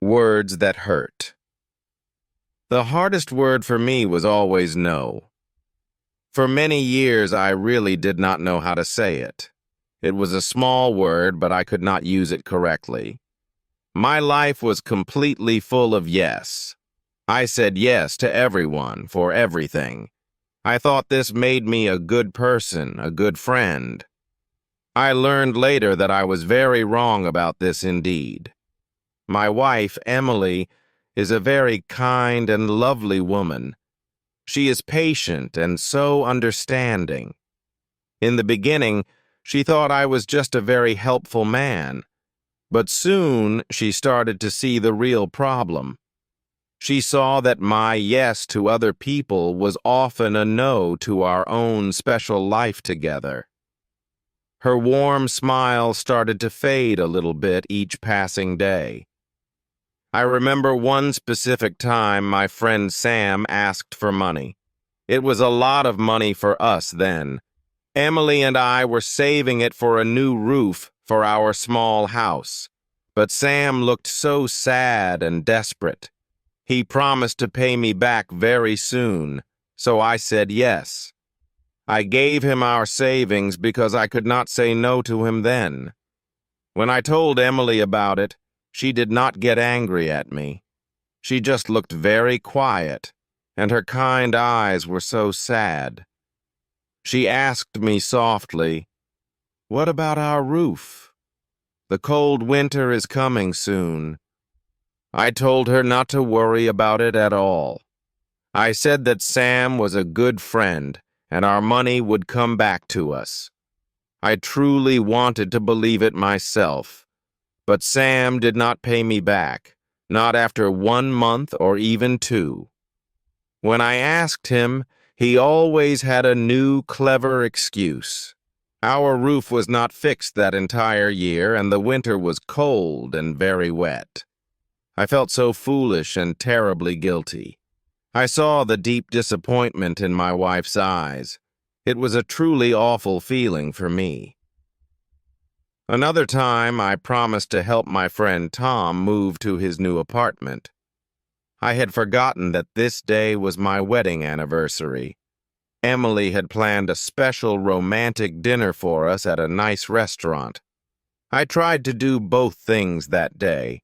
Words that hurt. The hardest word for me was always no. For many years, I really did not know how to say it. It was a small word, but I could not use it correctly. My life was completely full of yes. I said yes to everyone, for everything. I thought this made me a good person, a good friend. I learned later that I was very wrong about this indeed. My wife, Emily, is a very kind and lovely woman. She is patient and so understanding. In the beginning, she thought I was just a very helpful man, but soon she started to see the real problem. She saw that my yes to other people was often a no to our own special life together. Her warm smile started to fade a little bit each passing day. I remember one specific time my friend Sam asked for money. It was a lot of money for us then. Emily and I were saving it for a new roof for our small house. But Sam looked so sad and desperate. He promised to pay me back very soon, so I said yes. I gave him our savings because I could not say no to him then. When I told Emily about it, she did not get angry at me. She just looked very quiet, and her kind eyes were so sad. She asked me softly, "What about our roof? The cold winter is coming soon." I told her not to worry about it at all. I said that Sam was a good friend, and our money would come back to us. I truly wanted to believe it myself. But Sam did not pay me back, not after 1 month or even 2. When I asked him, he always had a new, clever excuse. Our roof was not fixed that entire year, and the winter was cold and very wet. I felt so foolish and terribly guilty. I saw the deep disappointment in my wife's eyes. It was a truly awful feeling for me. Another time, I promised to help my friend Tom move to his new apartment. I had forgotten that this day was my wedding anniversary. Emily had planned a special romantic dinner for us at a nice restaurant. I tried to do both things that day.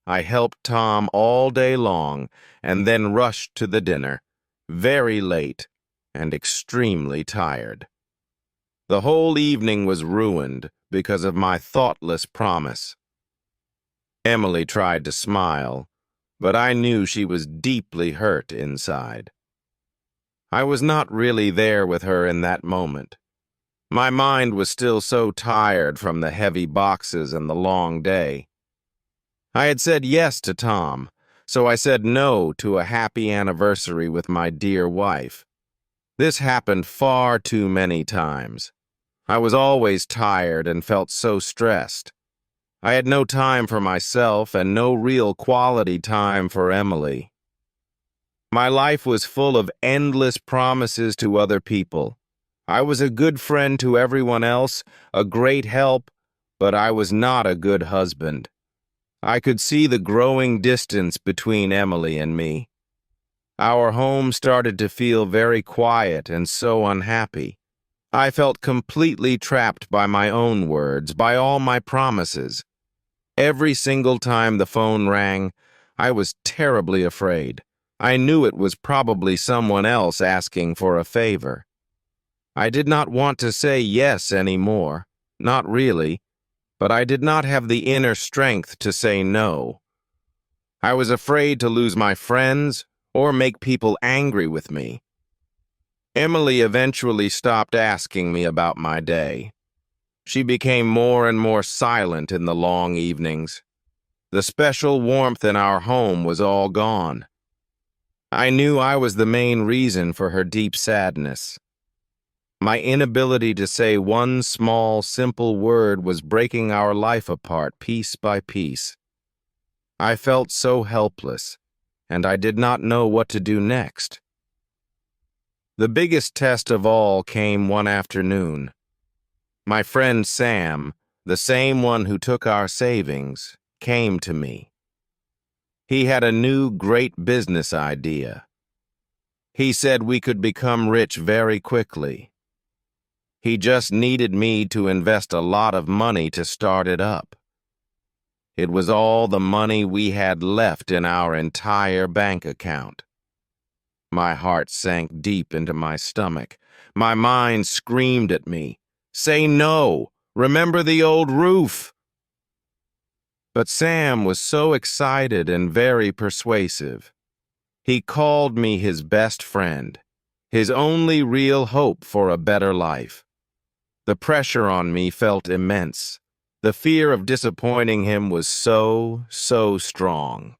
I helped Tom all day long and then rushed to the dinner, very late and extremely tired. The whole evening was ruined because of my thoughtless promise. Emily tried to smile, but I knew she was deeply hurt inside. I was not really there with her in that moment. My mind was still so tired from the heavy boxes and the long day. I had said yes to Tom, so I said no to a happy anniversary with my dear wife. This happened far too many times. I was always tired and felt so stressed. I had no time for myself and no real quality time for Emily. My life was full of endless promises to other people. I was a good friend to everyone else, a great help, but I was not a good husband. I could see the growing distance between Emily and me. Our home started to feel very quiet and so unhappy. I felt completely trapped by my own words, by all my promises. Every single time the phone rang, I was terribly afraid. I knew it was probably someone else asking for a favor. I did not want to say yes anymore, not really, but I did not have the inner strength to say no. I was afraid to lose my friends or make people angry with me. Emily eventually stopped asking me about my day. She became more and more silent in the long evenings. The special warmth in our home was all gone. I knew I was the main reason for her deep sadness. My inability to say one small, simple word was breaking our life apart piece by piece. I felt so helpless, and I did not know what to do next. The biggest test of all came one afternoon. My friend Sam, the same one who took our savings, came to me. He had a new great business idea. He said we could become rich very quickly. He just needed me to invest a lot of money to start it up. It was all the money we had left in our entire bank account. My heart sank deep into my stomach. My mind screamed at me, "Say no! Remember the old roof!" But Sam was so excited and very persuasive. He called me his best friend, his only real hope for a better life. The pressure on me felt immense. The fear of disappointing him was so strong.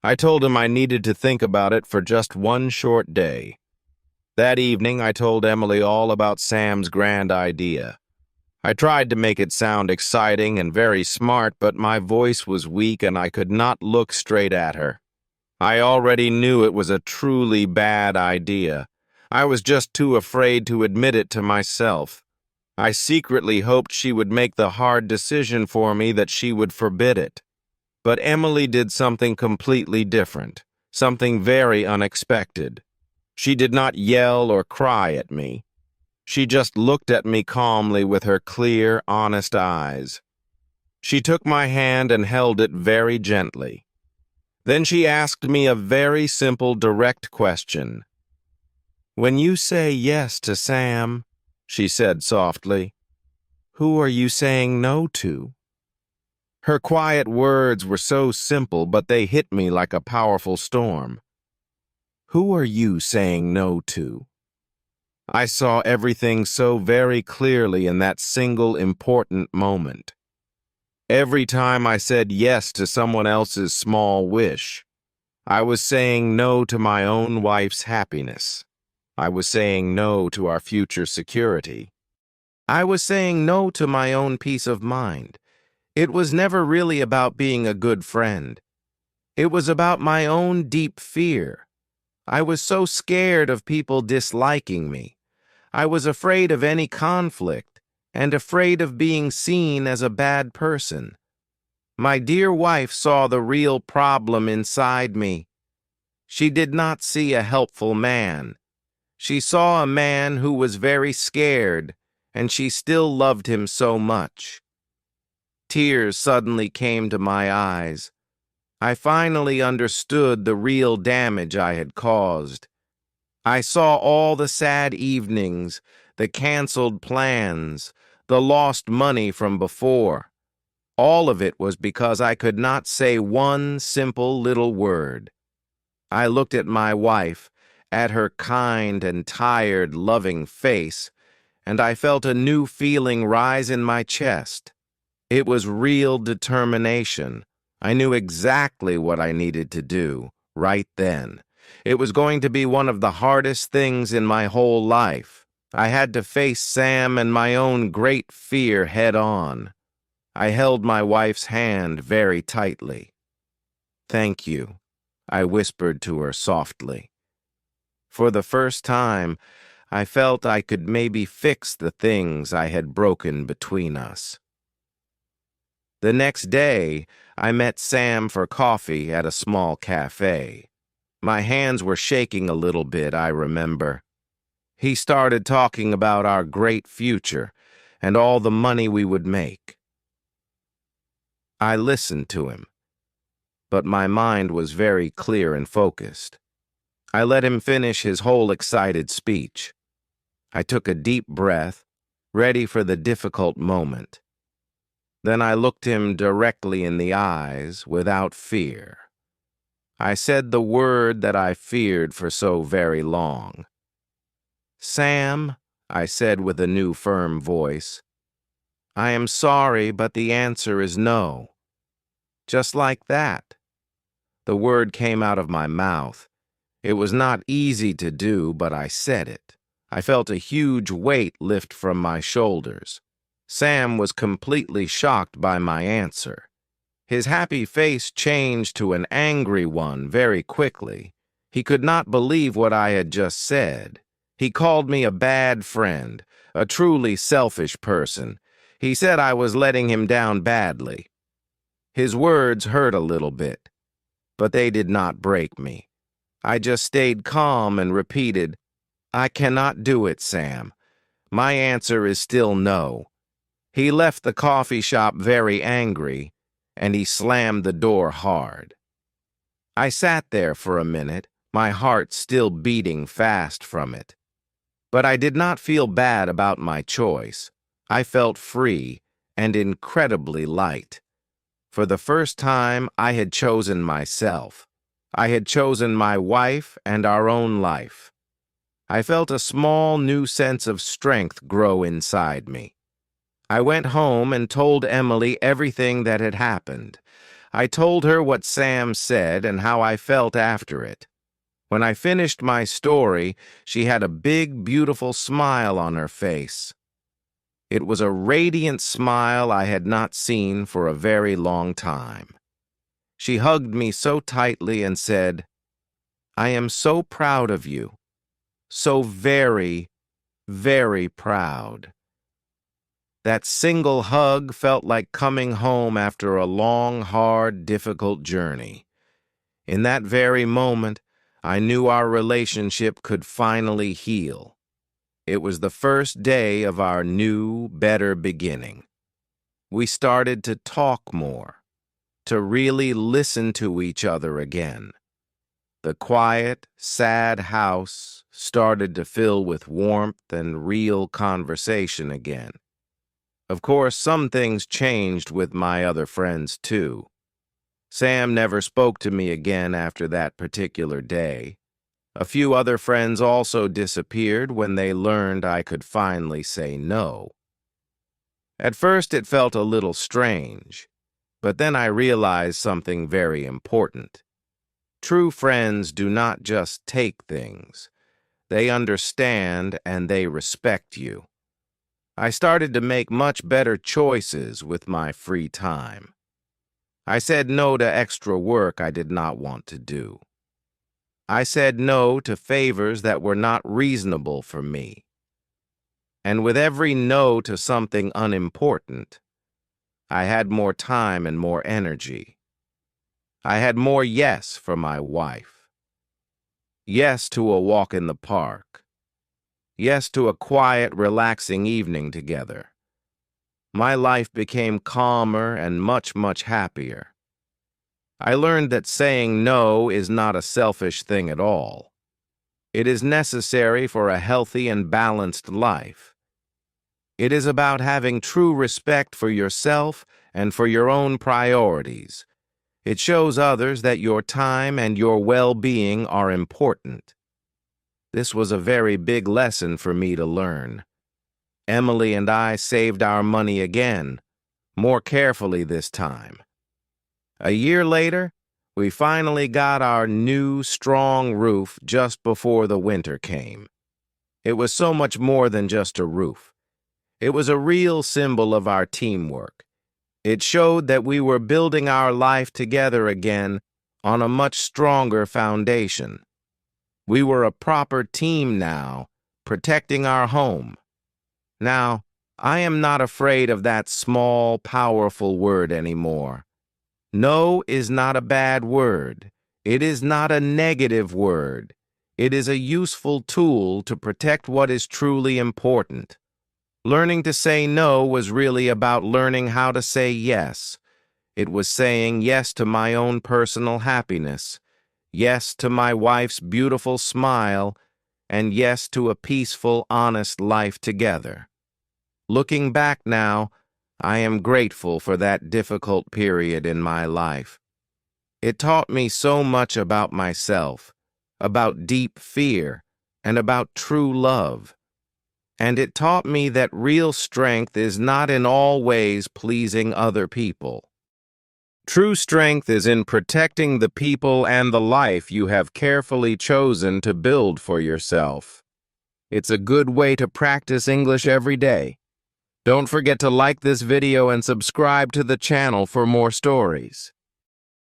I told him I needed to think about it for just one short day. That evening, I told Emily all about Sam's grand idea. I tried to make it sound exciting and very smart, but my voice was weak and I could not look straight at her. I already knew it was a truly bad idea. I was just too afraid to admit it to myself. I secretly hoped she would make the hard decision for me, that she would forbid it. But Emily did something completely different, something very unexpected. She did not yell or cry at me. She just looked at me calmly with her clear, honest eyes. She took my hand and held it very gently. Then she asked me a very simple, direct question. "When you say yes to Sam," she said softly, "who are you saying no to?" Her quiet words were so simple, but they hit me like a powerful storm. Who are you saying no to? I saw everything so very clearly in that single important moment. Every time I said yes to someone else's small wish, I was saying no to my own wife's happiness. I was saying no to our future security. I was saying no to my own peace of mind. It was never really about being a good friend. It was about my own deep fear. I was so scared of people disliking me. I was afraid of any conflict and afraid of being seen as a bad person. My dear wife saw the real problem inside me. She did not see a helpful man. She saw a man who was very scared, and she still loved him so much. Tears suddenly came to my eyes. I finally understood the real damage I had caused. I saw all the sad evenings, the canceled plans, the lost money from before. All of it was because I could not say one simple little word. I looked at my wife, at her kind and tired, loving face, and I felt a new feeling rise in my chest. It was real determination. I knew exactly what I needed to do, right then. It was going to be one of the hardest things in my whole life. I had to face Sam and my own great fear head on. I held my wife's hand very tightly. "Thank you," I whispered to her softly. For the first time, I felt I could maybe fix the things I had broken between us. The next day, I met Sam for coffee at a small cafe. My hands were shaking a little bit, I remember. He started talking about our great future and all the money we would make. I listened to him, but my mind was very clear and focused. I let him finish his whole excited speech. I took a deep breath, ready for the difficult moment. Then I looked him directly in the eyes without fear. I said the word that I feared for so very long. "Sam," I said with a new firm voice, "I am sorry, but the answer is no." Just like that. The word came out of my mouth. It was not easy to do, but I said it. I felt a huge weight lift from my shoulders. Sam was completely shocked by my answer. His happy face changed to an angry one very quickly. He could not believe what I had just said. He called me a bad friend, a truly selfish person. He said I was letting him down badly. His words hurt a little bit, but they did not break me. I just stayed calm and repeated, "I cannot do it, Sam. My answer is still no." He left the coffee shop very angry, and he slammed the door hard. I sat there for a minute, my heart still beating fast from it. But I did not feel bad about my choice. I felt free and incredibly light. For the first time, I had chosen myself. I had chosen my wife and our own life. I felt a small new sense of strength grow inside me. I went home and told Emily everything that had happened. I told her what Sam said and how I felt after it. When I finished my story, she had a big, beautiful smile on her face. It was a radiant smile I had not seen for a very long time. She hugged me so tightly and said, "I am so proud of you. So very, very proud." That single hug felt like coming home after a long, hard, difficult journey. In that very moment, I knew our relationship could finally heal. It was the first day of our new, better beginning. We started to talk more, to really listen to each other again. The quiet, sad house started to fill with warmth and real conversation again. Of course, some things changed with my other friends, too. Sam never spoke to me again after that particular day. A few other friends also disappeared when they learned I could finally say no. At first, it felt a little strange, but then I realized something very important. True friends do not just take things. They understand and they respect you. I started to make much better choices with my free time. I said no to extra work I did not want to do. I said no to favors that were not reasonable for me. And with every no to something unimportant, I had more time and more energy. I had more yes for my wife. Yes to a walk in the park. Yes to a quiet, relaxing evening together. My life became calmer and much, much happier. I learned that saying no is not a selfish thing at all. It is necessary for a healthy and balanced life. It is about having true respect for yourself and for your own priorities. It shows others that your time and your well-being are important. This was a very big lesson for me to learn. Emily and I saved our money again, more carefully this time. A year later, we finally got our new, strong roof just before the winter came. It was so much more than just a roof. It was a real symbol of our teamwork. It showed that we were building our life together again on a much stronger foundation. We were a proper team now, protecting our home. Now, I am not afraid of that small, powerful word anymore. No is not a bad word. It is not a negative word. It is a useful tool to protect what is truly important. Learning to say no was really about learning how to say yes. It was saying yes to my own personal happiness, yes to my wife's beautiful smile, and yes to a peaceful, honest life together. Looking back now, I am grateful for that difficult period in my life. It taught me so much about myself, about deep fear, and about true love. And it taught me that real strength is not in all ways pleasing other people. True strength is in protecting the people and the life you have carefully chosen to build for yourself. It's a good way to practice English every day. Don't forget to like this video and subscribe to the channel for more stories.